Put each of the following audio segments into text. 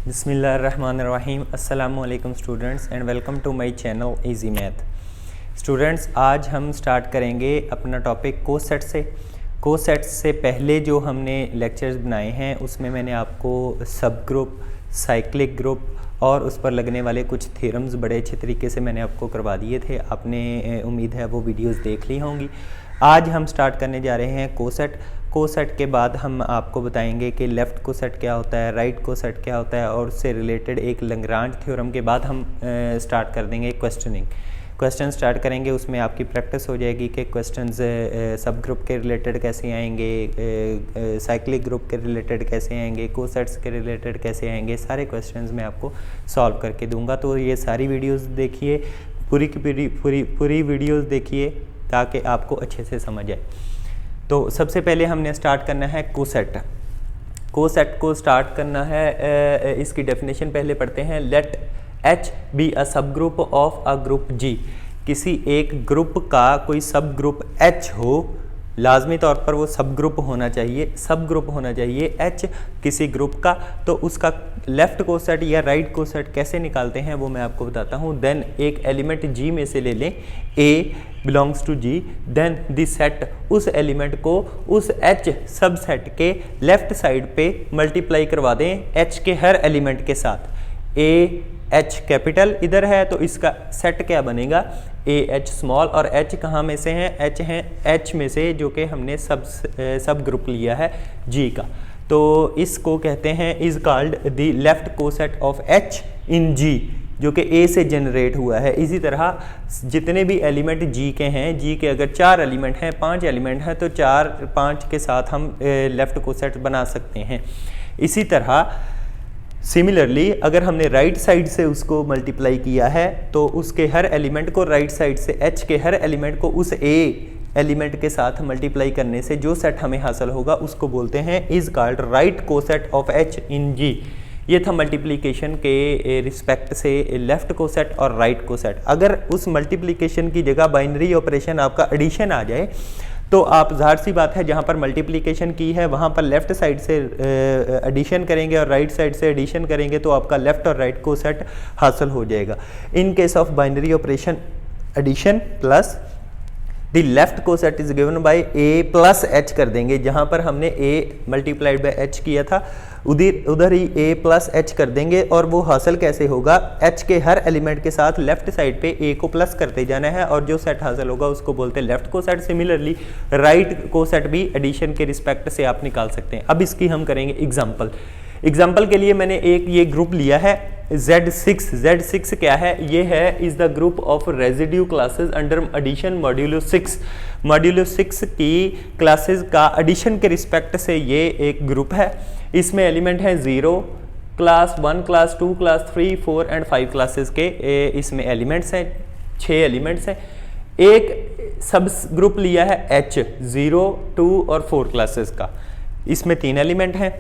बिस्मिल्लाहिर्रहमानिर्रहीम। अस्सलामु अलैकुम students and welcome to my channel easy math. Students, आज हम स्टार्ट करेंगे अपना टॉपिक कोसेट से। कोसेट से पहले जो हमने लेक्चर्स बनाए हैं उसमें मैंने आपको सब ग्रुप, साइक्लिक ग्रुप और उस पर लगने वाले कुछ थ्योरम्स बड़े अच्छे तरीके से मैंने आपको करवा दिए थे। आपने उम्मीद है वो वीडियोस देख ली होंगी। आज हम स्टार्ट करने जा रहे हैं कोसेट। कोसेट के बाद हम आपको बताएंगे कि लेफ़्ट कोसेट क्या होता है, राइट कोसेट क्या होता है, और उससे रिलेटेड एक लैग्रांज थ्योरम के बाद हम स्टार्ट कर देंगे क्वेश्चन स्टार्ट करेंगे। उसमें आपकी प्रैक्टिस हो जाएगी कि क्वेश्चंस सब ग्रुप के रिलेटेड कैसे आएंगे, साइक्लिक ग्रुप के रिलेटेड कैसे आएंगे, कोसेट्स के रिलेटेड कैसे आएंगे। सारे क्वेश्चंस मैं आपको सॉल्व करके दूंगा। तो ये सारी वीडियोस देखिए, पूरी की पूरी वीडियोस देखिए ताकि आपको अच्छे से समझ आए। तो सबसे पहले हमने स्टार्ट करना है कोसेट। कोसेट को स्टार्ट करना है, इसकी डेफिनेशन पहले पढ़ते हैं। लेट H बी अ सब group of a group G। किसी एक ग्रुप का कोई सब ग्रुप H हो, लाजमी तौर पर वो सब ग्रुप होना चाहिए, सब ग्रुप होना चाहिए H किसी ग्रुप का। तो उसका लेफ़्ट कोसेट या राइट कोसेट कैसे निकालते हैं वो मैं आपको बताता हूँ। देन एक एलिमेंट G में से ले लें, A belongs to G, then the set, उस एलिमेंट को उस H सब सेट के लेफ़्ट साइड पे मल्टीप्लाई करवा दें H के हर एलिमेंट के साथ। A H कैपिटल इधर है तो इसका सेट क्या बनेगा, A H स्मॉल, और H कहाँ में से हैं, H हैं H में से जो कि हमने सब ग्रुप लिया है G का। तो इसको कहते हैं is called the left coset of H in G, जो कि A से जनरेट हुआ है। इसी तरह जितने भी एलिमेंट G के हैं, G के अगर 4 एलिमेंट हैं, 5 एलिमेंट हैं, तो 4-5 के साथ हम लेफ़्ट कोसेट बना सकते हैं। इसी तरह सिमिलरली अगर हमने राइट साइड से उसको मल्टीप्लाई किया है तो उसके हर एलिमेंट को राइट साइड से H के हर एलिमेंट को उस A एलिमेंट के साथ मल्टीप्लाई करने से जो सेट हमें हासिल होगा उसको बोलते हैं is called right coset of H in G। ये था मल्टीप्लिकेशन के रिस्पेक्ट से लेफ़्ट कोसेट और राइट कोसेट। अगर उस मल्टीप्लिकेशन की जगह बाइनरी ऑपरेशन आपका एडिशन आ जाए तो आप ज़ाहिर सी बात है जहाँ पर मल्टीप्लिकेशन की है वहाँ पर लेफ़्ट साइड से एडिशन करेंगे और राइट साइड से एडिशन करेंगे तो आपका लेफ़्ट और राइट कोसेट हासिल हो जाएगा। In case of binary operation addition plus the left coset is given by A plus H कर देंगे। जहाँ पर हमने A मल्टीप्लाइड बाय H किया था उधर ही A प्लस H कर देंगे। और वो हासिल कैसे होगा, H के हर एलिमेंट के साथ लेफ्ट साइड पे A को प्लस करते जाना है और जो सेट हासिल होगा उसको बोलते हैं left coset. Similarly right coset भी एडिशन के रिस्पेक्ट से आप निकाल सकते हैं। अब इसकी हम करेंगे एग्जाम्पल के लिए मैंने एक ये ग्रुप लिया है Z6 क्या है, ये है is the group of residue classes under addition modulo 6 की क्लासेस का एडिशन के रिस्पेक्ट से ये एक ग्रुप है। इसमें एलिमेंट है 0, class 1, class 2, class 3, 4 and 5 classes के इसमें एलिमेंट्स हैं, 6 एलिमेंट्स हैं। एक सब ग्रुप लिया है H 0, 2 और 4 क्लासेस का, इसमें 3 एलिमेंट हैं।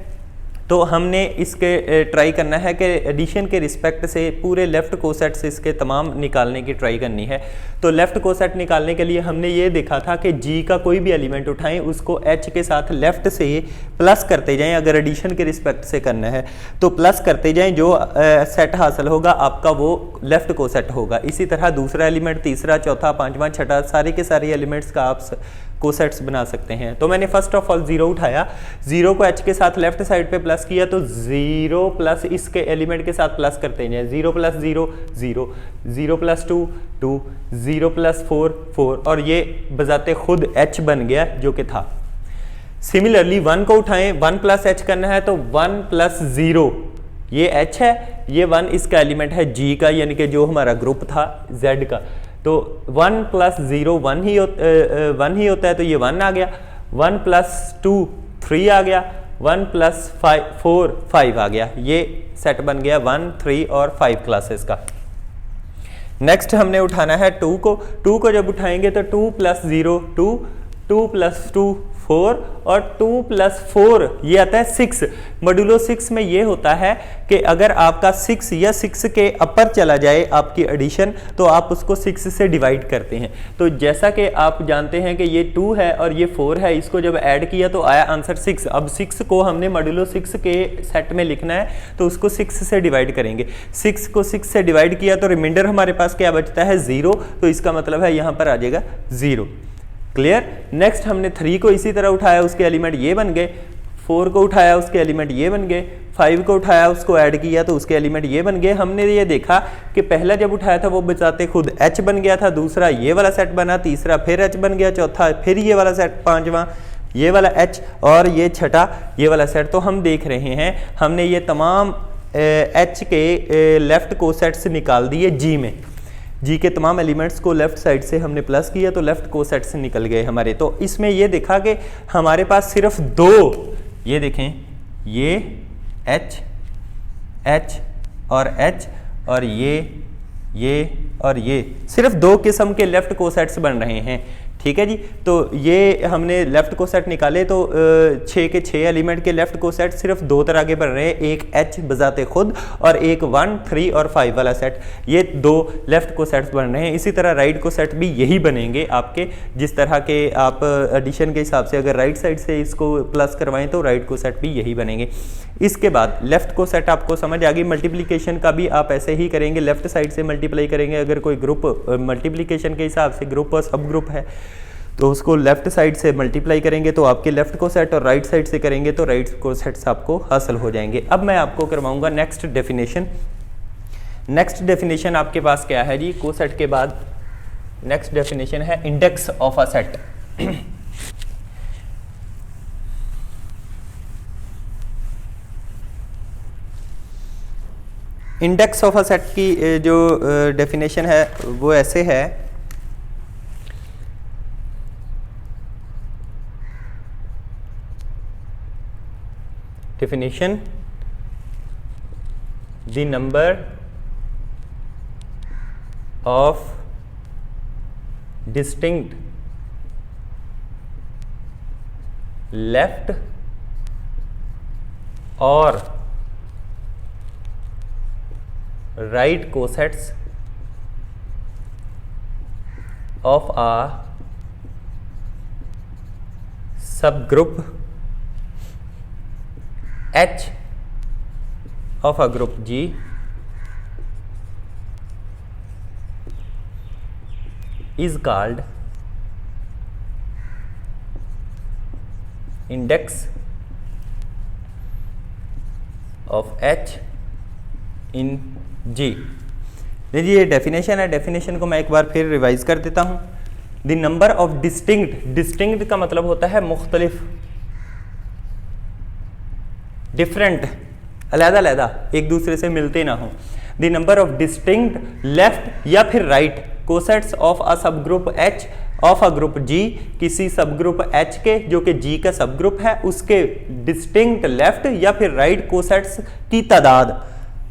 तो हमने इसके ट्राई करना है कि एडिशन के रिस्पेक्ट से पूरे लेफ़्ट कोसेट से इसके तमाम निकालने की ट्राई करनी है। तो लेफ़्ट कोसेट निकालने के लिए हमने ये देखा था कि G का कोई भी एलिमेंट उठाएं उसको H के साथ लेफ़्ट से प्लस करते जाएं। अगर एडिशन के रिस्पेक्ट से करना है तो प्लस करते जाएं, जो सेट हासिल होगा आपका वो लेफ़्ट कोसेट होगा। इसी तरह दूसरा एलिमेंट, तीसरा, चौथा, पाँचवा, छठा, सारे के सारे एलिमेंट्स का आप कोसेट्स बना सकते हैं। तो मैंने फर्स्ट ऑफ ऑल 0 उठाया, 0 को H के साथ लेफ्ट साइड पे प्लस किया तो 0 प्लस इसके एलिमेंट के साथ प्लस करते हैं, 0 प्लस 0 0, 0 प्लस 2 2, 0 प्लस 4 4, और ये बजाते खुद H बन गया जो कि था। सिमिलरली 1 को उठाएं, 1 प्लस H करना है तो 1 प्लस 0, ये H है, ये 1 इसका एलिमेंट है G का, यानी कि जो हमारा ग्रुप था Z का। तो 1 प्लस 0 1 ही होता है तो ये 1 आ गया, 1 प्लस 2 3 आ गया, 1 प्लस 4 5 आ गया। ये सेट बन गया 1, 3 और 5 क्लासेस का। नेक्स्ट हमने उठाना है 2 को जब उठाएंगे तो 2 प्लस 0 2, 2 प्लस 2 4 और 2 + 4 ये आता है 6। मॉड्यूलो 6 में ये होता है कि अगर आपका 6 या 6 के अपर चला जाए आपकी एडिशन, तो आप उसको 6 से डिवाइड करते हैं। तो जैसा कि आप जानते हैं कि ये 2 है और ये 4 है, इसको जब ऐड किया तो आया आंसर 6। अब 6 को हमने मॉड्यूलो 6 के सेट में लिखना है, तो उसको 6 से डिवाइड करेंगे। 6 को 6 से डिवाइड किया तो रिमाइंडर हमारे पास क्या बचता है 0, तो इसका मतलब है यहाँ पर आ जाएगा 0। क्लियर। नेक्स्ट हमने 3 को इसी तरह उठाया, उसके एलिमेंट ये बन गए। 4 को उठाया, उसके एलिमेंट ये बन गए। 5 को उठाया, उसको ऐड किया तो उसके एलिमेंट ये बन गए। हमने ये देखा कि पहला जब उठाया था वो बचाते खुद h बन गया था, दूसरा ये वाला सेट बना, तीसरा फिर h बन गया, चौथा फिर ये वाला सेट, पांचवा ये वाला h और ये छठा ये वाला सेट। तो हम देख रहे हैं हमने ये तमाम h के लेफ्ट को सेट्स निकाल दिए g में। जी के तमाम एलिमेंट्स को लेफ्ट साइड से हमने प्लस किया तो लेफ्ट को सेट से निकल गए हमारे। तो इसमें ये देखा कि हमारे पास सिर्फ 2, ये देखें, ये H और H और ये और ये सिर्फ 2 किस्म के लेफ्ट को सेट्स बन रहे हैं। ठीक है जी। तो ये हमने लेफ्ट को सेट निकाले तो 6 के 6 एलिमेंट के लेफ्ट को सेट सिर्फ 2 तरह के बन रहे हैं, एक H बजाते खुद और एक 1, 3 और 5 वाला सेट। ये 2 लेफ्ट को सेट्स बन रहे हैं। इसी तरह राइट को सेट भी यही बनेंगे आपके, जिस तरह के आप एडिशन के हिसाब से अगर राइट साइड से इसको प्लस करवाएं तो राइट को सेट भी यही बनेंगे। इसके बाद लेफ्ट को सेट आपको समझ आ गई। मल्टीप्लिकेशन का भी आप ऐसे ही करेंगे, लेफ्ट साइड से मल्टीप्लाई करेंगे। अगर कोई ग्रुप मल्टीप्लिकेशन के हिसाब से ग्रुप और सब ग्रुप है तो उसको लेफ्ट साइड से मल्टीप्लाई करेंगे तो आपके लेफ्ट को सेट, और राइट साइड से करेंगे तो राइट को सेट्स आपको हासिल हो जाएंगे। अब मैं आपको करवाऊंगा नेक्स्ट डेफिनेशन। नेक्स्ट डेफिनेशन आपके पास क्या है जी? को सेट के बाद नेक्स्ट डेफिनेशन है index of a set. Index of a set की जो डेफिनेशन है वो ऐसे है, definition: the number of distinct left or right cosets of a subgroup H of a group G is called index of H in G। देखिए ये definition है। Definition को मैं एक बार फिर रिवाइज कर देता हूँ। The number of distinct, distinct का मतलब होता है मुख्तलिफ, डिफरेंट, अलग-अलग, एक दूसरे से मिलते ना हो। The number of distinct left या फिर राइट कोसेट्स ऑफ अ सब group H of a group G, किसी सब ग्रुप H के जो कि G का सब ग्रुप है उसके डिस्टिंक्ट लेफ्ट या फिर राइट कोसेट्स की तादाद,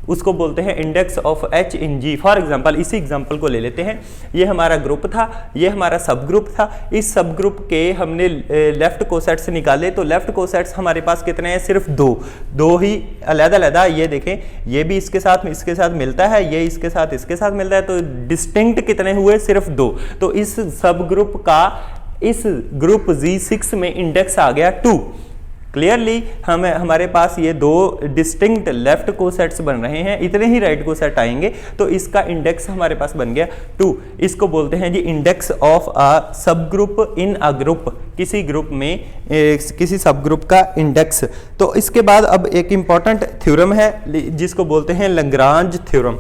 उसको बोलते हैं index of H in G। For example इसी एग्जांपल को ले लेते हैं। ये हमारा ग्रुप था, ये हमारा सब ग्रुप था। इस सब ग्रुप के हमने लेफ्ट कोसेट्स निकाले तो लेफ्ट कोसेट्स हमारे पास कितने हैं? सिर्फ 2 ही अलग-अलग। ये देखें, ये भी इसके साथ मिलता है, ये इसके साथ मिलता है, तो डिस्टिंक्ट कितने हुए? सिर्फ 2। तो इस सब ग्रुप का इस ग्रुप G6 में इंडेक्स आ गया 2। क्लियरली हमारे पास ये 2 डिस्टिंक्ट लेफ्ट को सेट्स बन रहे हैं, इतने ही राइट को सेट आएंगे, तो इसका इंडेक्स हमारे पास बन गया 2। इसको बोलते हैं जी इंडेक्स ऑफ अ सब ग्रुप इन अ ग्रुप, किसी ग्रुप में किसी सब ग्रुप का इंडेक्स। तो इसके बाद अब एक इंपॉर्टेंट थ्योरम है जिसको बोलते हैं Lagrange theorem.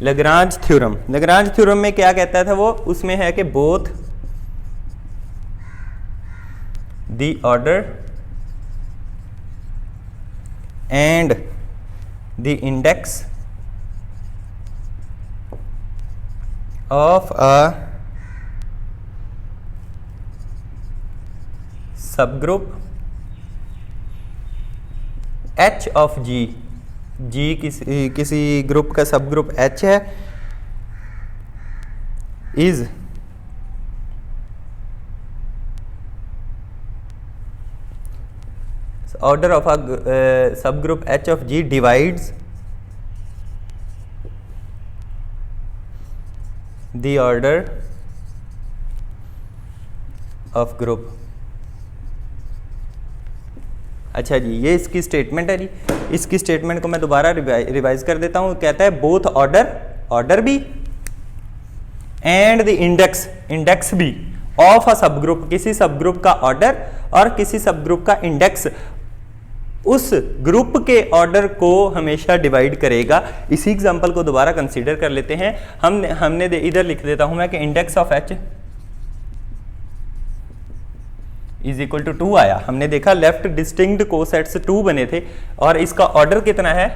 Lagrange theorem. Lagrange theorem में क्या कहता था वो? उसमें है कि both the order and the index of a subgroup H of G जी किसी ग्रुप का सब ग्रुप H है, is order of a subgroup H of G divides the order of group। अच्छा जी, ये इसकी स्टेटमेंट है जी। इसकी स्टेटमेंट को मैं दोबारा रिवाइज कर देता हूँ। कहता है both order B and the index B of a subgroup, किसी सब ग्रुप का ऑर्डर और किसी सब ग्रुप का इंडेक्स उस ग्रुप के ऑर्डर को हमेशा डिवाइड करेगा। इसी एग्जांपल को दोबारा कंसीडर कर लेते हैं। हमने इधर लिख देता हूं मैं कि index of H is equal to 2 आया। हमने देखा लेफ्ट डिस्टिंक्ट कोसेट्स 2 बने थे और इसका ऑर्डर कितना है,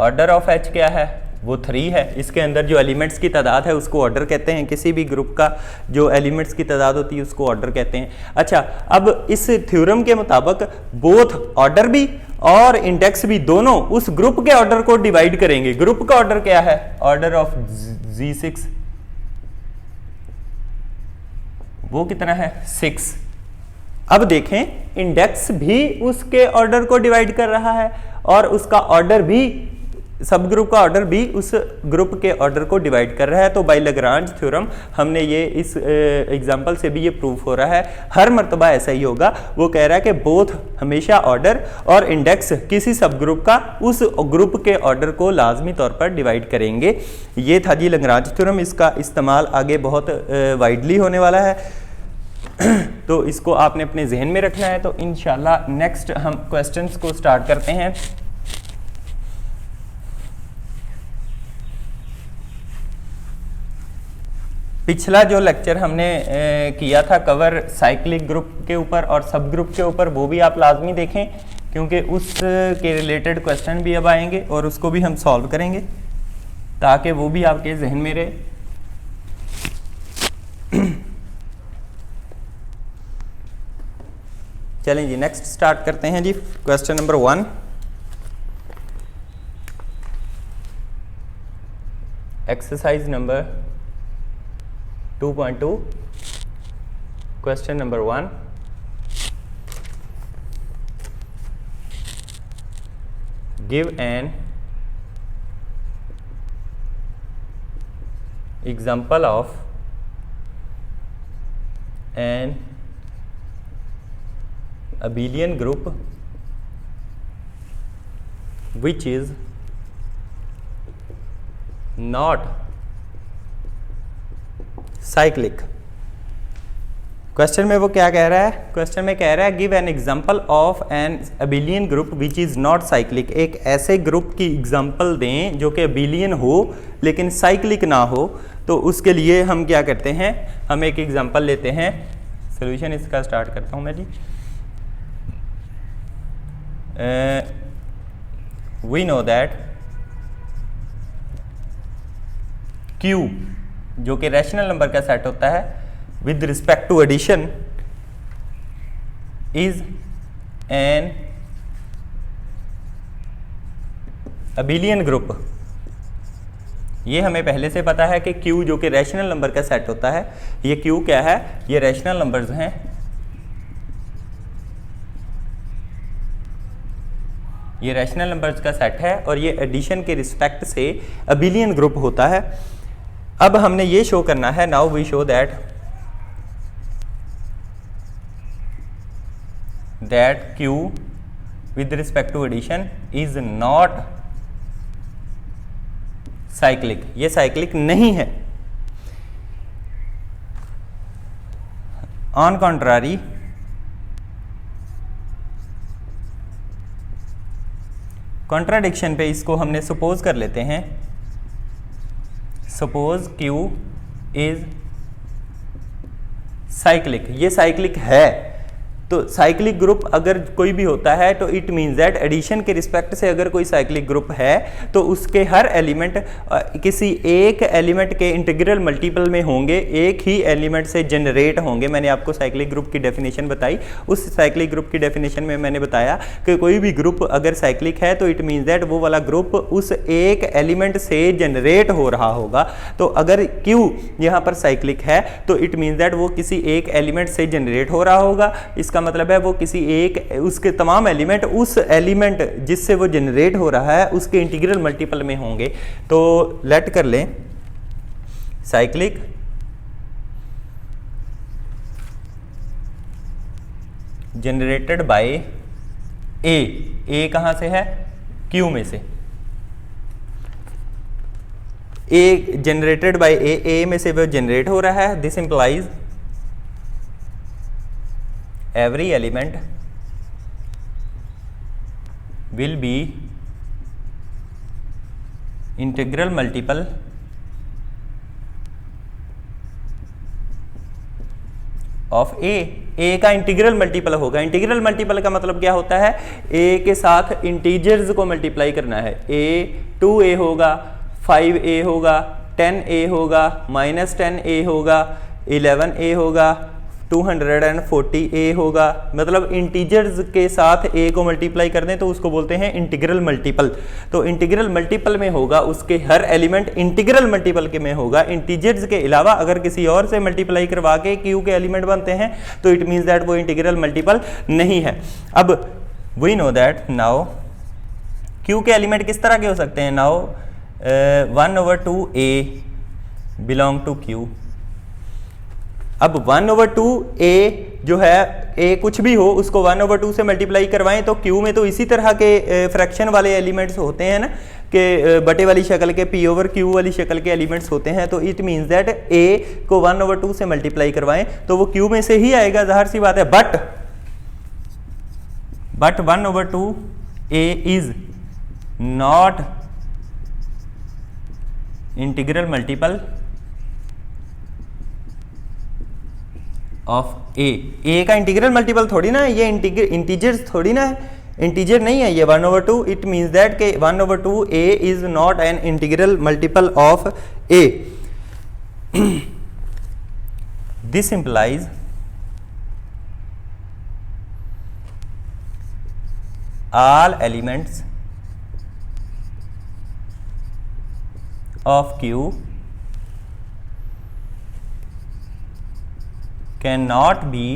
ऑर्डर ऑफ H क्या है, वो 3 है। इसके अंदर जो एलिमेंट्स की तादाद है उसको ऑर्डर कहते हैं। किसी भी ग्रुप का जो एलिमेंट्स की तादाद होती है उसको ऑर्डर कहते हैं। अच्छा, अब इस थ्योरम के मुताबिक बोथ ऑर्डर भी और इंडेक्स भी दोनों उस ग्रुप के ऑर्डर को डिवाइड करेंगे। ग्रुप का ऑर्डर क्या है, ऑर्डर ऑफ G6, वो कितना है 6। अब देखें इंडेक्स भी उसके ऑर्डर को डिवाइड कर रहा है और उसका ऑर्डर भी, सब ग्रुप का ऑर्डर भी उस ग्रुप के ऑर्डर को डिवाइड कर रहा है। तो बाय लाग्रांज थ्योरम हमने ये इस एग्जांपल से भी ये प्रूफ हो रहा है। हर मर्तबा ऐसा ही होगा। वो कह रहा है कि बोथ हमेशा ऑर्डर और इंडेक्स किसी सब ग्रुप का उस ग्रुप के ऑर्डर को लाजमी तौर पर डिवाइड करेंगे। ये था जी लाग्रांज थ्योरम। इसका इस्तेमाल आगे बहुत वाइडली होने वाला है, तो इसको आपने अपने जहन में रखना है। तो इंशाल्लाह नेक्स्ट हम क्वेश्चंस को स्टार्ट करते हैं। पिछला जो लेक्चर हमने किया था कवर साइक्लिक ग्रुप के ऊपर और सब ग्रुप के ऊपर, वो भी आप लाजमी देखें क्योंकि उसके रिलेटेड क्वेश्चन भी अब आएंगे और उसको भी हम सॉल्व करेंगे ताकि वो भी आपके जहन में रहे। चलें जी, नेक्स्ट स्टार्ट करते हैं जी। Question number 1, exercise number 2.2, question number 1, give an example of an abelian group which is not cyclic। Question में वो क्या कह रहा है, क्वेश्चन में कह रहा है give an example of an abelian group which is not cyclic. एक ऐसे ग्रुप की एग्जाम्पल दें जो कि abelian हो लेकिन साइक्लिक ना हो। तो उसके लिए हम क्या करते हैं, हम एक एग्जाम्पल लेते हैं। सोल्यूशन इसका स्टार्ट करता हूँ मैं जी। we know that Q जो कि रैशनल नंबर का सेट होता है with respect to addition is an abelian group. ये हमें पहले से पता है कि Q जो कि रैशनल नंबर का सेट होता है, ये Q क्या है, ये रैशनल नंबर्स हैं। ये रैशनल नंबर्स का सेट है और ये एडिशन के रिस्पेक्ट से abelian ग्रुप होता है। अब हमने ये शो करना है, now we show that Q with respect to addition is not cyclic. ये साइक्लिक नहीं है। ऑन कॉन्ट्रारी कॉन्ट्राडिक्शन पे इसको हमने सपोज कर लेते हैं। Suppose Q is cyclic. ये साइक्लिक है तो साइक्लिक ग्रुप अगर कोई भी होता है तो इट मीन्स दैट एडिशन के रिस्पेक्ट से अगर कोई साइक्लिक ग्रुप है तो उसके हर एलिमेंट किसी एक एलिमेंट के इंटीग्रल मल्टीपल में होंगे, एक ही एलिमेंट से जनरेट होंगे। मैंने आपको साइक्लिक ग्रुप की डेफिनेशन बताई, उस साइक्लिक ग्रुप की डेफिनेशन में मैंने बताया कि कोई भी ग्रुप अगर साइक्लिक है तो इट मीन्स दैट वो वाला ग्रुप उस एक एलिमेंट से जनरेट हो रहा होगा। तो अगर Q यहाँ पर साइक्लिक है तो इट मीन्स दैट वो किसी एक एलिमेंट से जनरेट हो रहा होगा। इसका मतलब है वो किसी एक, उसके तमाम एलिमेंट उस एलिमेंट जिससे वो जनरेट हो रहा है उसके इंटीग्रल मल्टीपल में होंगे। तो लेट कर लें साइक्लिक जनरेटेड बाय ए कहां से है? Q में से। ए जनरेटेड बाय ए में से वो जनरेट हो रहा है। This implies every element will be integral multiple of A का इंटीग्रल मल्टीपल होगा। इंटीग्रल मल्टीपल का मतलब क्या होता है? A के साथ इंटीजर्स को मल्टीप्लाई करना है। A 2A होगा, 5A होगा, 10A होगा, -10A होगा, 11A होगा, 240A होगा। मतलब इंटीजर्स के साथ A को मल्टीप्लाई कर दें तो उसको बोलते हैं इंटीग्रल मल्टीपल। तो इंटीग्रल मल्टीपल में होगा, उसके हर एलिमेंट इंटीग्रल मल्टीपल के में होगा। इंटीजर्स के अलावा अगर किसी और से मल्टीप्लाई करवा के Q के एलिमेंट बनते हैं तो इट मीन्स दैट वो इंटीग्रल मल्टीपल नहीं है। अब we know that now Q के एलिमेंट किस तरह के हो सकते हैं? Now 1/2A belong to Q। अब 1/2A जो है, A कुछ भी हो उसको 1/2 से मल्टीप्लाई करवाएं तो Q में तो इसी तरह के फ्रैक्शन वाले एलिमेंट्स होते हैं ना, कि बटे वाली शक्ल के P/Q वाली शक्ल के एलिमेंट्स होते हैं। तो इट मीन्स दैट A को 1/2 से मल्टीप्लाई करवाएं तो वो Q में से ही आएगा, जाहिर सी बात है। But 1/2A is not integral multiple of A का इंटीग्रल मल्टीपल थोड़ी ना है ये, इंटीजर्स थोड़ी ना है, इंटीजर नहीं है ये 1/2। इट मीन्स दैट के 1/2A is not an integral multiple of A। This implies all elements of Q cannot be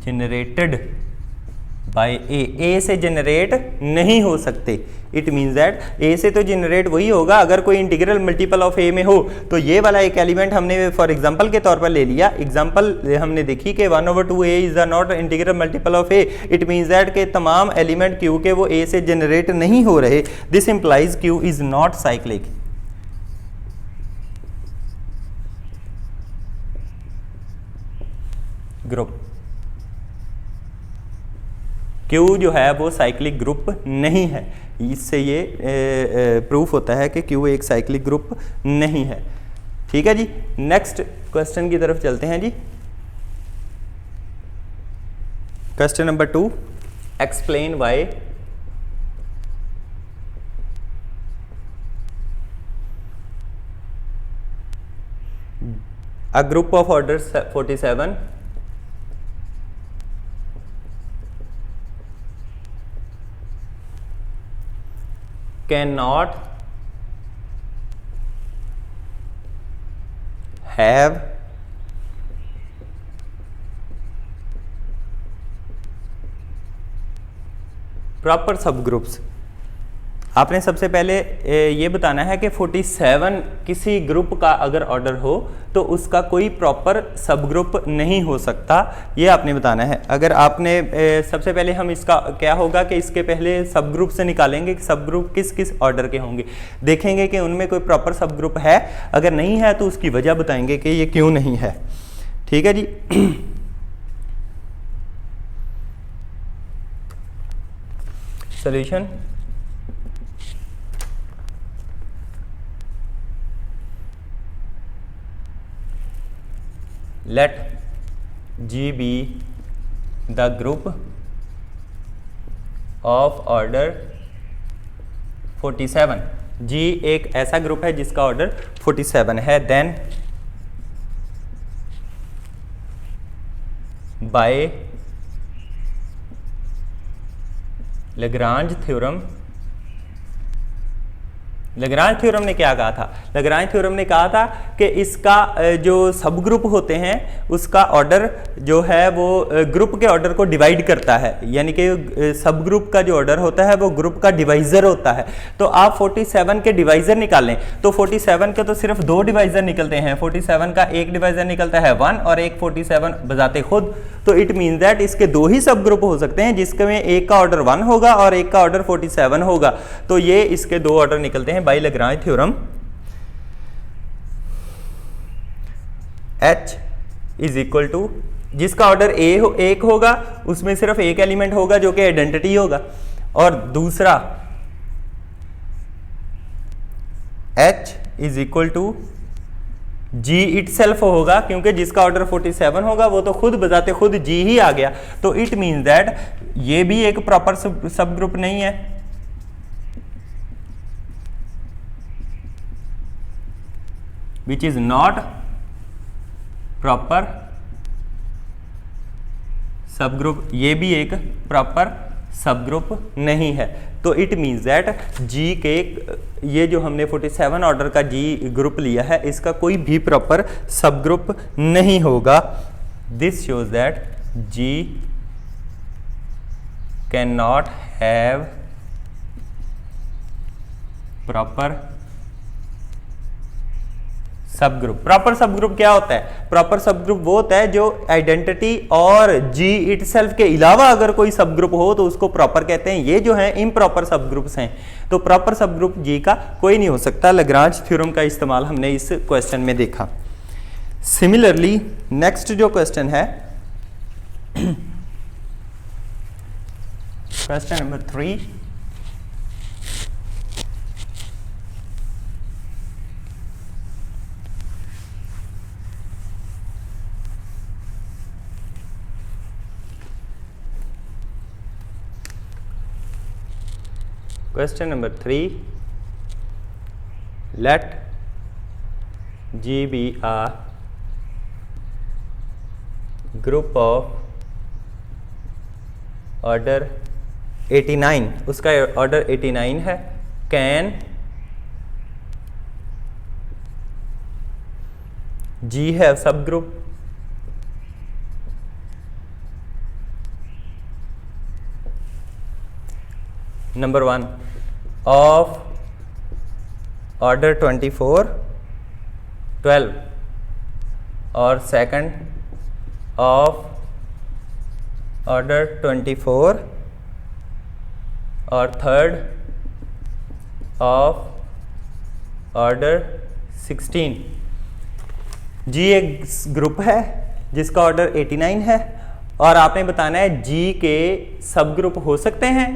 generated by A से जनरेट नहीं हो सकते। इट मीन्स दैट A से तो जनरेट वही होगा अगर कोई इंटीग्रल मल्टीपल ऑफ A में हो। तो ये वाला एक एलिमेंट हमने फॉर एग्जांपल के तौर पर ले लिया, एग्जांपल हमने देखी कि 1/2A is the not integral multiple of A। It means that के तमाम एलिमेंट Q के वो A से जनरेट नहीं हो रहे। This implies Q is not cyclic. Group Q जो है वो साइक्लिक ग्रुप नहीं है। इससे ये प्रूफ होता है कि Q एक साइक्लिक ग्रुप नहीं है। ठीक है जी, नेक्स्ट क्वेश्चन की तरफ चलते हैं जी। Question number 2, explain why a group of order 47 cannot have proper subgroups। आपने सबसे पहले ये बताना है कि 47 किसी ग्रुप का अगर ऑर्डर हो तो उसका कोई प्रॉपर सब ग्रुप नहीं हो सकता, ये आपने बताना है। अगर आपने सबसे पहले हम इसका क्या होगा कि इसके पहले सब ग्रुप से निकालेंगे कि सब ग्रुप किस किस ऑर्डर के होंगे, देखेंगे कि उनमें कोई प्रॉपर सब ग्रुप है, अगर नहीं है तो उसकी वजह बताएंगे कि ये क्यों नहीं है। ठीक है जी। Solution, let G be the group of order 47, G एक ऐसा ग्रुप है जिसका ऑर्डर 47 है, then by Lagrange theorem. Lagrange theorem ने क्या कहा था? लैग्रांज थ्योरम ने कहा था कि इसका जो सब ग्रुप होते हैं उसका ऑर्डर जो है वो ग्रुप के ऑर्डर को डिवाइड करता है, यानी कि सब ग्रुप का जो ऑर्डर होता है वो ग्रुप का डिवाइजर होता है। तो आप 47 के डिवाइजर निकालें तो 47 के तो सिर्फ 2 डिवाइजर निकलते हैं, 47 का एक डिवाइजर निकलता है 1 और एक 47 बजाते खुद। तो इट मीन दैट इसके 2 ही सब ग्रुप हो सकते हैं जिसके में एक का ऑर्डर 1 होगा और एक का ऑर्डर 47 होगा। तो ये इसके 2 ऑर्डर निकलते हैं by Lagrange theorem. H is equal to, जिसका ऑर्डर एक होगा उसमें सिर्फ एक एलिमेंट होगा जो कि आइडेंटिटी होगा, और दूसरा H is equal to G itself होगा, क्योंकि जिसका ऑर्डर 47 होगा वो तो खुद बजाते खुद G ही आ गया। तो इट मीन्स दैट ये भी एक प्रॉपर सब ग्रुप नहीं है। विच इज नॉट प्रॉपर सब ग्रुप, ये भी एक प्रॉपर सब ग्रुप नहीं है। तो इट मीन्स दैट G के ये जो हमने 47 ऑर्डर का G ग्रुप लिया है इसका कोई भी प्रॉपर सब ग्रुप नहीं होगा। This shows that G can not have proper सब ग्रुप। प्रॉपर सब ग्रुप क्या होता है? प्रॉपर सब ग्रुप वो होता है जो आइडेंटिटी और G इटसेल्फ के अलावा अगर कोई सब ग्रुप हो तो उसको प्रॉपर कहते हैं। ये जो है इम्प्रॉपर सब ग्रुप्स हैं, तो प्रॉपर सब ग्रुप G का कोई नहीं हो सकता। लैग्रांज थ्योरम का इस्तेमाल हमने इस क्वेश्चन में देखा। सिमिलरली नेक्स्ट जो क्वेश्चन है question number 3, Question number 3, let G be a group of order 89, उसका ऑर्डर 89 है। Can G have subgroup? Number 1 of order 24 12, और second of order 24, और third of order 16। G एक ग्रुप है जिसका ऑर्डर 89 है और आपने बताना है G के सब ग्रुप हो सकते हैं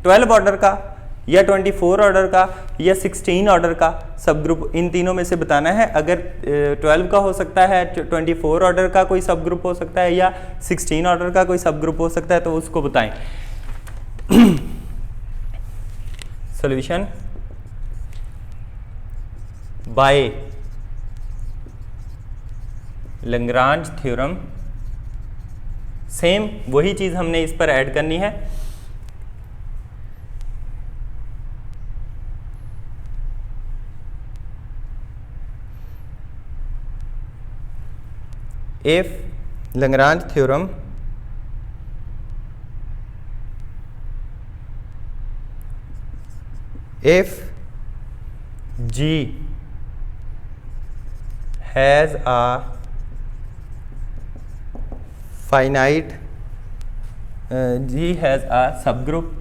12 ऑर्डर का या 24 ऑर्डर का या 16 ऑर्डर का सब ग्रुप, इन तीनों में से बताना है। अगर 12 का हो सकता है, 24 ऑर्डर का कोई सब ग्रुप हो सकता है या 16 ऑर्डर का कोई सब ग्रुप हो सकता है, तो उसको बताएं। Solution bye Lagrange theorem, same वही चीज हमने इस पर ऐड करनी है। If Lagrange theorem if G has a finite G has a subgroup,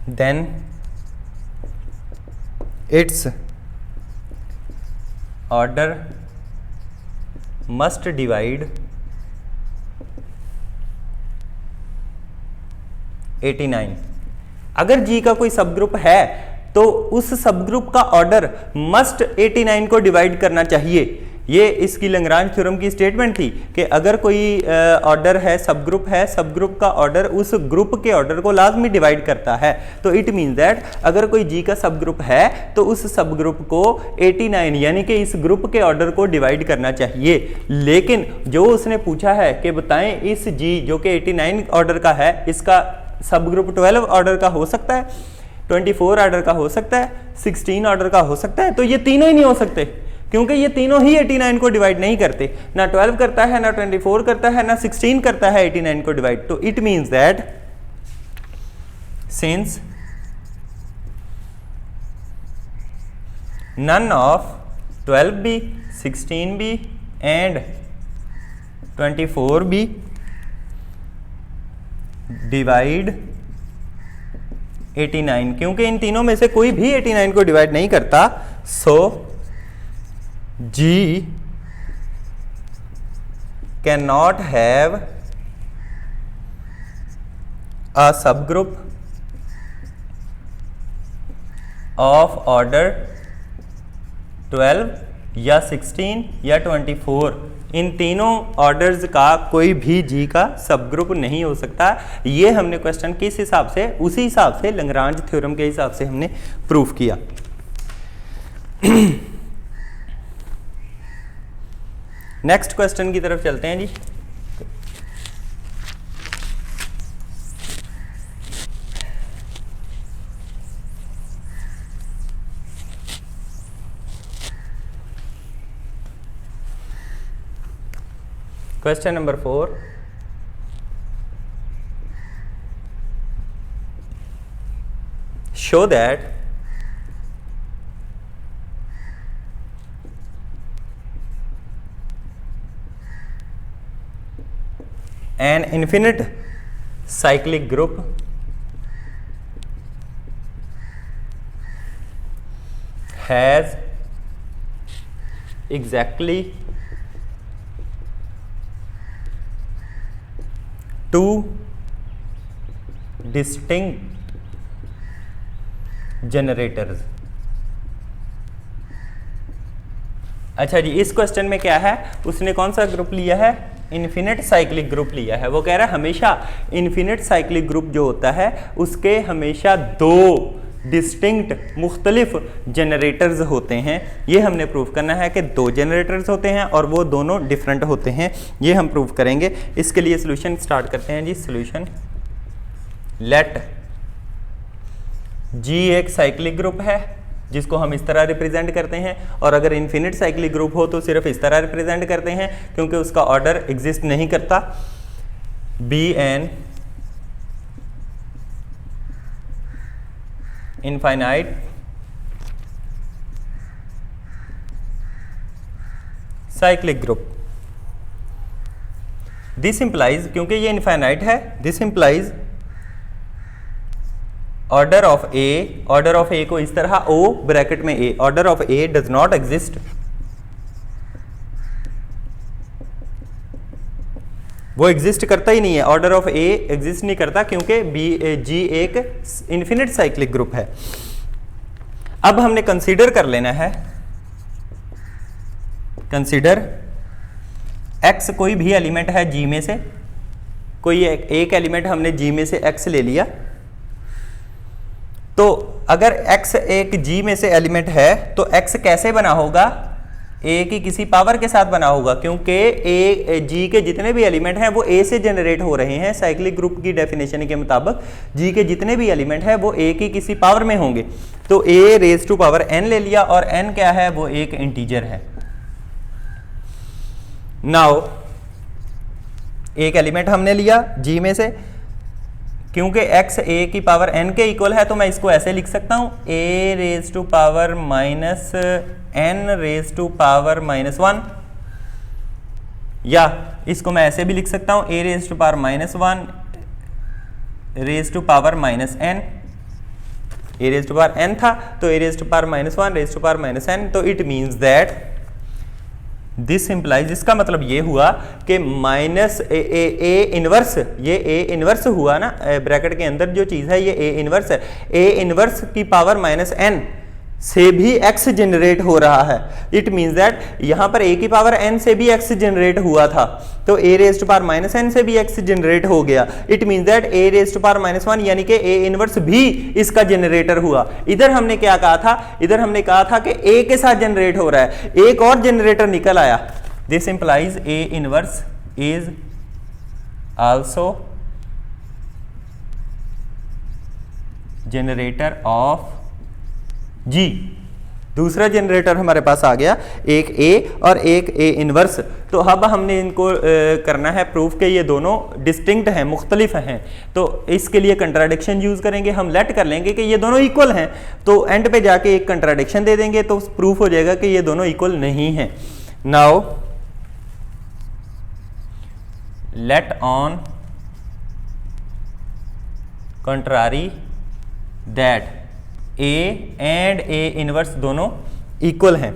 then its order must divide 89। अगर G का कोई सब ग्रुप है तो उस सब ग्रुप का ऑर्डर मस्ट 89 को डिवाइड करना चाहिए। ये इसकी लैग्रांज थ्योरम की स्टेटमेंट थी कि अगर कोई ऑर्डर है, सब ग्रुप का ऑर्डर उस ग्रुप के ऑर्डर को लाजमी डिवाइड करता है। तो इट मीन दैट अगर कोई जी का सब ग्रुप है तो उस सब ग्रुप को 89 यानी कि इस ग्रुप के ऑर्डर को डिवाइड करना चाहिए। लेकिन जो उसने पूछा है कि बताएं इस जी जो कि 89 ऑर्डर का है, इसका सब ग्रुप 12 ऑर्डर का हो सकता है, 24 ऑर्डर का हो सकता है, 16 ऑर्डर का हो सकता है। तो ये तीनों ही नहीं हो सकते क्योंकि ये तीनों ही 89 को डिवाइड नहीं करते, ना 12 करता है, ना 24 करता है, ना 16 करता है 89 को डिवाइड। तो it means that since none of 12b, 16b and 24b divide 89, क्योंकि इन तीनों में से कोई भी 89 को डिवाइड नहीं करता, सो G cannot have a subgroup of order 12 या 16 या 24। इन तीनों ऑर्डर्स का कोई भी जी का सब ग्रुप नहीं हो सकता। ये हमने क्वेश्चन किस हिसाब से, उसी हिसाब से लैग्रांज थ्योरम के हिसाब से हमने प्रूफ किया। नेक्स्ट क्वेश्चन की तरफ चलते हैं जी। Question number 4, show that an infinite cyclic group has exactly two distinct generators। अच्छा जी, इस क्वेश्चन में क्या है, उसने कौन सा ग्रुप लिया है, इन्फिनिट साइक्लिक ग्रुप लिया है। वो कह रहा है हमेशा इन्फिनिट साइक्लिक ग्रुप जो होता है उसके हमेशा दो डिस्टिंक्ट मुख्तलिफ जनरेटर्स होते हैं। ये हमने प्रूव करना है कि दो जनरेटर्स होते हैं और वो दोनों डिफरेंट होते हैं। ये हम प्रूव करेंगे। इसके लिए सोल्यूशन स्टार्ट करते हैं जी। सोल्यूशन, लेट जी एक साइक्लिक ग्रुप है जिसको हम इस तरह रिप्रेजेंट करते हैं, और अगर इन्फिनिट साइक्लिक ग्रुप हो तो सिर्फ इस तरह रिप्रेजेंट करते हैं क्योंकि उसका ऑर्डर एग्जिस्ट नहीं करता। Be an infinite cyclic group. This implies, क्योंकि ये इनफाइनाइट है, this implies order of A को इस तरह ओ ब्रैकेट में A, order of A does not exist. वो एग्जिस्ट करता ही नहीं है, ऑर्डर ऑफ ए एग्जिस्ट नहीं करता क्योंकि जी एक इन्फिनिट साइक्लिक ग्रुप है। अब हमने कंसीडर कर लेना है, कंसीडर एक्स कोई भी एलिमेंट है जी में से, कोई एक एलिमेंट हमने जी में से एक्स ले लिया। तो अगर x एक g में से एलिमेंट है तो x कैसे बना होगा, a की किसी पावर के साथ बना होगा, क्योंकि g के जितने भी एलिमेंट हैं वो a से जनरेट हो रहे हैं। साइक्लिक ग्रुप की डेफिनेशन के मुताबिक g के जितने भी एलिमेंट हैं वो a की किसी पावर में होंगे। तो a raise to power n ले लिया और n क्या है, वो एक इंटीजर है। नाउ एक एलिमेंट हमने लिया g में से, क्योंकि x a की पावर n के इक्वल है तो मैं इसको ऐसे लिख सकता हूं, a raise to power minus n raise to power minus 1, या इसको मैं ऐसे भी लिख सकता हूं, a raise to power minus 1 raise to power minus n। a raise to power n था तो a raise to power minus 1 raise to power minus n। तो it means that this implies, इसका मतलब ये हुआ कि माइनस ए इनवर्स, ये A inverse हुआ ना, ब्रैकेट के अंदर जो चीज़ है ये ए इनवर्स है, ए इनवर्स की पावर माइनस एन से भी x जनरेट हो रहा है। इट मीन्स दैट यहां पर a की पावर n से भी x जनरेट हुआ था, तो a raise to power minus n से भी x जनरेट हो गया। It means that a raise to power minus 1 यानी कि a इनवर्स भी इसका जनरेटर हुआ। इधर हमने क्या कहा था, इधर हमने कहा था कि a के साथ जनरेट हो रहा है, एक और जनरेटर निकल आया। This implies a inverse is also generator of G. दूसरा जनरेटर हमारे पास आ गया, एक A और एक A इनवर्स। तो अब हमने इनको करना है प्रूफ कि ये दोनों डिस्टिंक्ट हैं, मुख्तलिफ हैं। तो इसके लिए कंट्राडिक्शन यूज करेंगे, हम लेट कर लेंगे कि ये दोनों इक्वल हैं, तो एंड पे जाके एक कंट्राडिक्शन दे देंगे तो प्रूफ हो जाएगा कि ये दोनों इक्वल नहीं हैं। Now let on contrary that A and A inverse दोनों इक्वल हैं।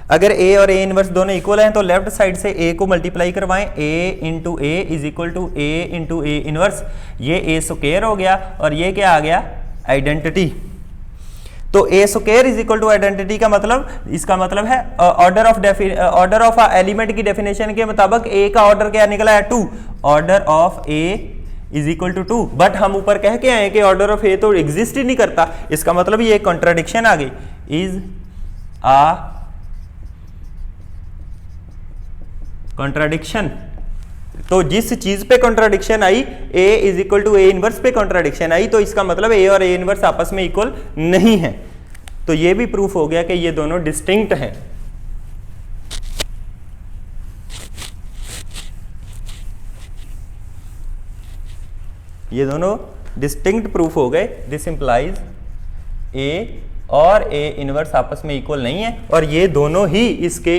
अगर A और A इनवर्स दोनों इक्वल हैं तो लेफ्ट साइड से A को मल्टीप्लाई करवाएं, A into A is equal to A into A inverse, ये A स्क्वायर हो गया और ये क्या आ गया, आइडेंटिटी। तो A square is equal to identity का मतलब, इसका मतलब है ऑर्डर ऑफ एलिमेंट की डेफिनेशन के मुताबिक A का ऑर्डर क्या निकला है, 2। Order of A is equal to 2, but हम ऊपर कह के आए कि ऑर्डर ऑफ ए तो एग्जिस्ट ही नहीं करता, इसका मतलब ये कॉन्ट्राडिक्शन आ गई। इज आ कॉन्ट्राडिक्शन, तो जिस चीज पे कॉन्ट्राडिक्शन आई, A is equal to A inverse पे कॉन्ट्राडिक्शन आई, तो इसका मतलब ए और ए इनवर्स आपस में इक्वल नहीं है। तो ये भी प्रूफ हो गया कि ये दोनों डिस्टिंक्ट हैं। ये दोनों डिस्टिंक्ट प्रूफ हो गए। दिस इंप्लाइज ए और ए इनवर्स आपस में इक्वल नहीं है और ये दोनों ही इसके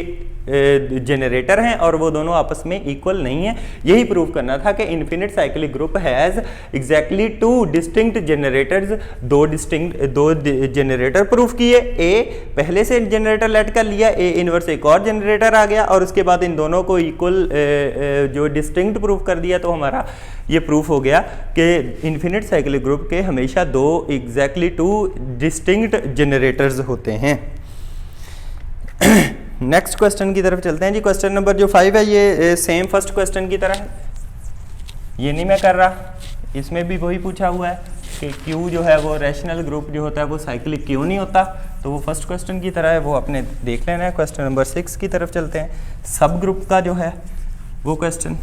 जनरेटर हैं और वो दोनों आपस में इक्वल नहीं है। यही प्रूफ करना था कि infinite cyclic group has exactly 2 distinct generators, दो जनरेटर प्रूफ किए। ए पहले से जनरेटर लेट कर लिया, ए इनवर्स एक और जनरेटर आ गया और उसके बाद इन दोनों को इक्वल जो डिस्टिंक्ट प्रूफ कर दिया। तो हमारा ये प्रूफ हो गया कि इन्फिनिट साइक्लिक ग्रुप के हमेशा एग्जैक्टली 2 डिस्टिंक्ट जनरेटर्स होते हैं। नेक्स्ट क्वेश्चन की तरफ चलते हैं जी। क्वेश्चन नंबर जो 5 है ये सेम फर्स्ट क्वेश्चन की तरह है, ये नहीं मैं कर रहा, इसमें भी वही पूछा हुआ है कि Q जो है वो रैशनल ग्रुप जो होता है वो साइक्लिक क्यों नहीं होता। तो वो फर्स्ट क्वेश्चन की तरह है, वो अपने देख लेना है। क्वेश्चन नंबर 6 की तरफ चलते हैं, सब ग्रुप का जो है वो question.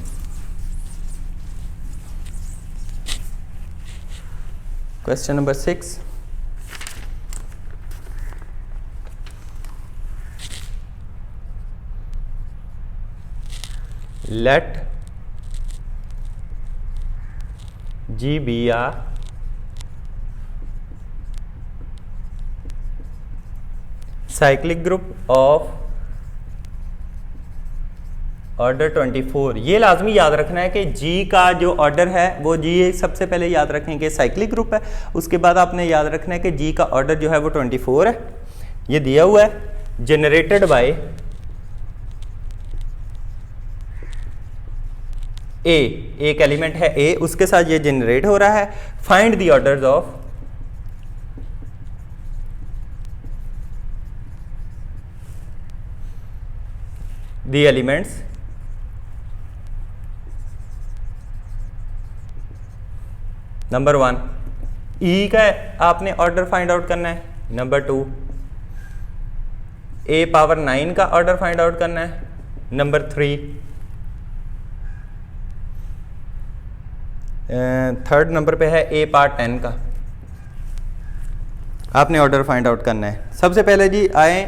Question number 6, let G be a cyclic group of order 24। ये लाजमी याद रखना है कि G का जो ऑर्डर है वो G सबसे पहले याद रखें कि साइक्लिक ग्रुप है, उसके बाद आपने याद रखना है कि G का ऑर्डर जो है वो 24 है। ये दिया हुआ है जनरेटेड बाय ए, एक एलिमेंट है ए, उसके साथ ये जनरेट हो रहा है। Find the orders of the elements number 1 ई का आपने ऑर्डर फाइंड आउट करना है। नंबर 2 ए पावर 9 का ऑर्डर फाइंड आउट करना है। नंबर 3 थर्ड नंबर पे है ए पावर 10 का आपने ऑर्डर फाइंड आउट करना है। सबसे पहले जी आए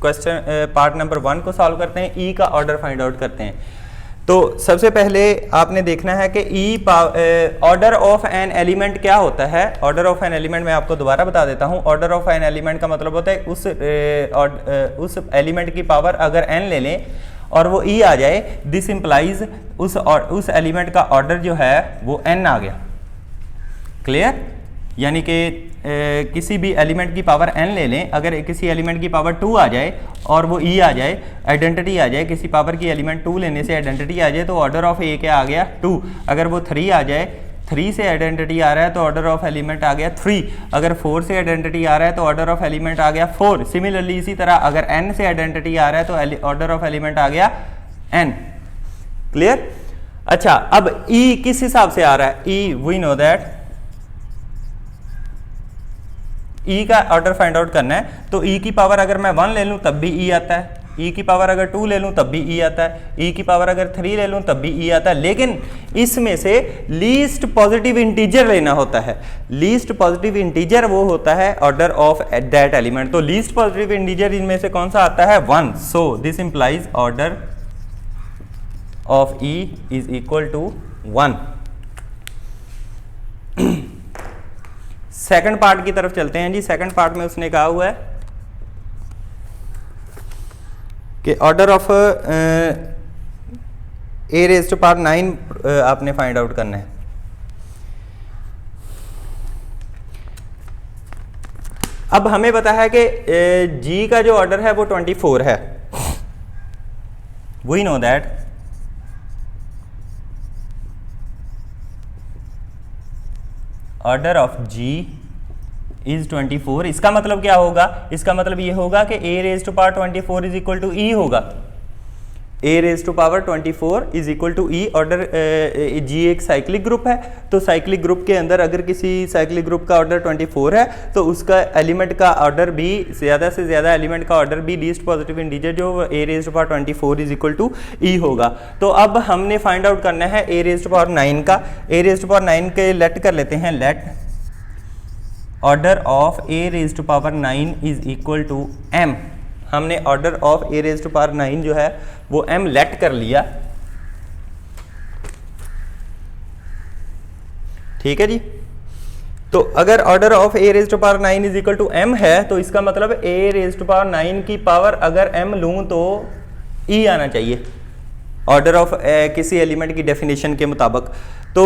क्वेश्चन पार्ट नंबर 1 को सॉल्व करते हैं, ई का ऑर्डर फाइंड आउट करते हैं। तो सबसे पहले आपने देखना है कि ई ऑर्डर ऑफ एन एलिमेंट क्या होता है। ऑर्डर ऑफ एन एलिमेंट मैं आपको दोबारा बता देता हूँ। ऑर्डर ऑफ एन एलिमेंट का मतलब होता है उस एलिमेंट की पावर अगर एन ले लें और वो ई आ जाए, दिस इंप्लाइज उस एलिमेंट का ऑर्डर जो है वो एन आ गया। क्लियर? यानी कि किसी भी एलिमेंट की पावर n ले लें, अगर किसी एलिमेंट की पावर 2 आ जाए और वो e आ जाए, आइडेंटिटी आ जाए, किसी पावर की एलिमेंट 2 लेने से आइडेंटिटी आ जाए तो ऑर्डर ऑफ ए क्या आ गया 2। अगर वो 3 आ जाए, 3 से आइडेंटिटी आ रहा है तो ऑर्डर ऑफ एलिमेंट आ गया 3। अगर 4 से आइडेंटिटी आ रहा है तो ऑर्डर ऑफ एलिमेंट आ गया 4। सिमिलरली इसी तरह अगर n से आइडेंटिटी आ रहा है तो ऑर्डर ऑफ एलिमेंट आ गया n। क्लियर? अच्छा, अब e किस हिसाब से आ रहा है? e we know that e का ऑर्डर फाइंड आउट करना है तो e की पावर अगर मैं 1 ले लूं तब भी e आता है, e की पावर अगर 2 ले लूं तब भी e आता है, e की पावर अगर 3 ले लूं तब भी e आता है। लेकिन इसमें से लीस्ट पॉजिटिव इंटीजर लेना होता है। लीस्ट पॉजिटिव इंटीजर वो होता है ऑर्डर ऑफ दैट एलिमेंट। तो लीस्ट पॉजिटिव इंटीजर इनमें से कौन सा आता है? 1। So this implies order of e is equal to 1। Second part की तरफ चलते हैं जी। सेकंड पार्ट में उसने कहा हुआ है कि order of a raise to power 9 आपने फाइंड आउट करना है। अब हमें पता है कि जी का जो ऑर्डर है वो 24 है। We know that order of g is 24। इसका मतलब क्या होगा? इसका मतलब ये होगा कि a raise to power 24 is equal to E होगा। a raise to power 24 is equal to E. Order g एक साइक्लिक ग्रुप है, तो साइक्लिक ग्रुप के अंदर अगर किसी साइक्लिक ग्रुप का ऑर्डर 24 है तो उसका एलिमेंट का ऑर्डर भी, ज़्यादा से ज़्यादा एलिमेंट का ऑर्डर भी लीस्ट पॉजिटिव इंटीजर जो a raise to power 24 is equal to E होगा। तो अब हमने फाइंड आउट करना है a रेज टू पावर 9 का। a रेज टू पावर 9 के लेट कर लेते हैं, let order of a raise to power 9 is equal to m। हमने order of a raise to power 9 जो है वो m लेट कर लिया। ठीक है जी। तो अगर order of a raise to power 9 is equal to m है तो इसका मतलब a रेज टू पावर 9 की पावर अगर m लूं तो e आना चाहिए ऑर्डर ऑफ किसी एलिमेंट की डेफिनेशन के मुताबिक। तो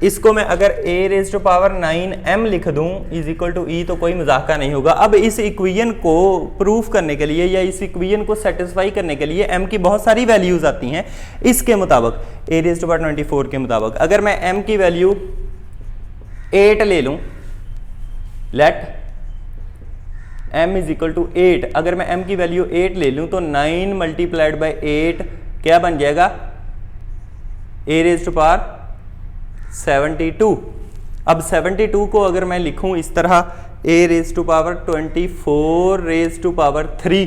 इसको मैं अगर a raise to power 9m लिख दूं इज इक्वल टू e तो कोई मजाक नहीं होगा। अब इस इक्वेशन को प्रूफ करने के लिए या इस इक्वेशन को सेटिस्फाई करने के लिए m की बहुत सारी वैल्यूज आती हैं। इसके मुताबिक a रेज टू पावर 24 के मुताबिक अगर मैं m की वैल्यू 8 ले लूं, let m is equal to 8। अगर मैं m की वैल्यू 8 ले लूं तो 9 मल्टीप्लाइड बाई 8 क्या बन जाएगा? a raise to power 72। अब 72 को अगर मैं लिखूं इस तरह a raise to power 24 raise to power 3,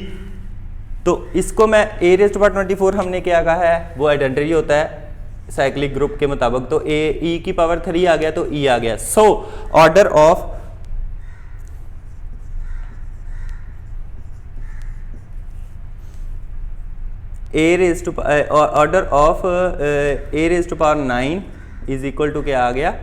तो इसको मैं a रेज टू पावर 24 हमने क्या कहा है? वो आइडेंटिटी होता है साइक्लिक ग्रुप के मुताबिक। तो e की पावर 3 आ गया तो e आ गया। So order of a raise to order of a raise to power 9 is equal to क्या आ गया?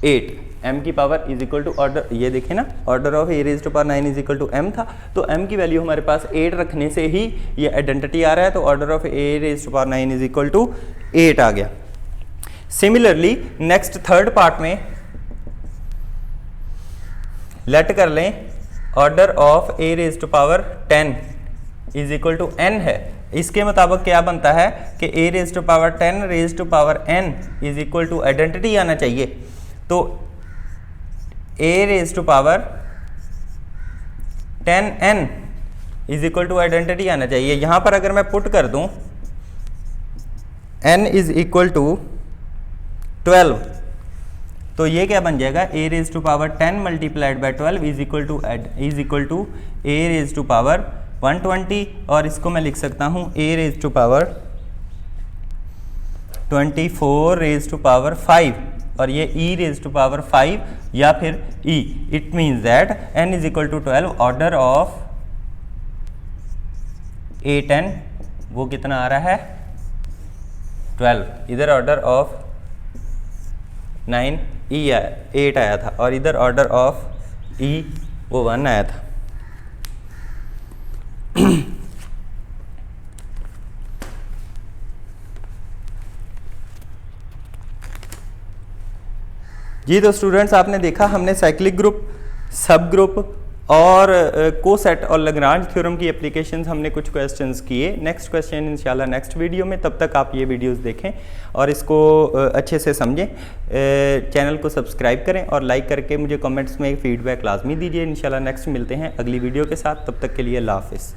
8। m की power is equal to order, ये देखें ना, order of a raise to power 9 is equal to m था, तो m की वैल्यू हमारे पास 8 रखने से ही ये आइडेंटिटी आ रहा है। तो order of a raise to power 9 is equal to 8 आ गया। सिमिलरली नेक्स्ट थर्ड पार्ट में लेट कर लें order of a raise to power 10 is equal to n है। इसके मुताबिक क्या बनता है कि a raise to power 10 raise to power n is equal to identity आना चाहिए। तो a raise to power 10n is equal to identity आना चाहिए। यहां पर अगर मैं पुट कर दूं n इज इक्वल टू 12 तो ये क्या बन जाएगा? a raise to power 10 multiplied by 12 is equal to a raise to power 120। और इसको मैं लिख सकता हूं a raise to power 24 raise to power 5 और ये e रेज टू पावर 5 या फिर e। It means that n is equal to 12। Order of a10 वो कितना आ रहा है? 12। इधर ऑर्डर ऑफ 9 e 8 आया था और इधर ऑर्डर ऑफ e वो 1 आया था। जी तो स्टूडेंट्स आपने देखा हमने साइक्लिक ग्रुप, सब ग्रुप और कोसेट और लैग्रांज थ्योरम की एप्लीकेशंस हमने कुछ क्वेश्चंस किए। नेक्स्ट क्वेश्चन इंशाल्लाह नेक्स्ट वीडियो में, तब तक आप ये वीडियोस देखें और इसको अच्छे से समझें। चैनल को सब्सक्राइब करें और लाइक करके मुझे कमेंट्स में फीडबैक लाजमी दीजिए। इंशाल्लाह नेक्स्ट मिलते हैं अगली वीडियो के साथ, तब तक के लिए अल्लाह हाफिज़।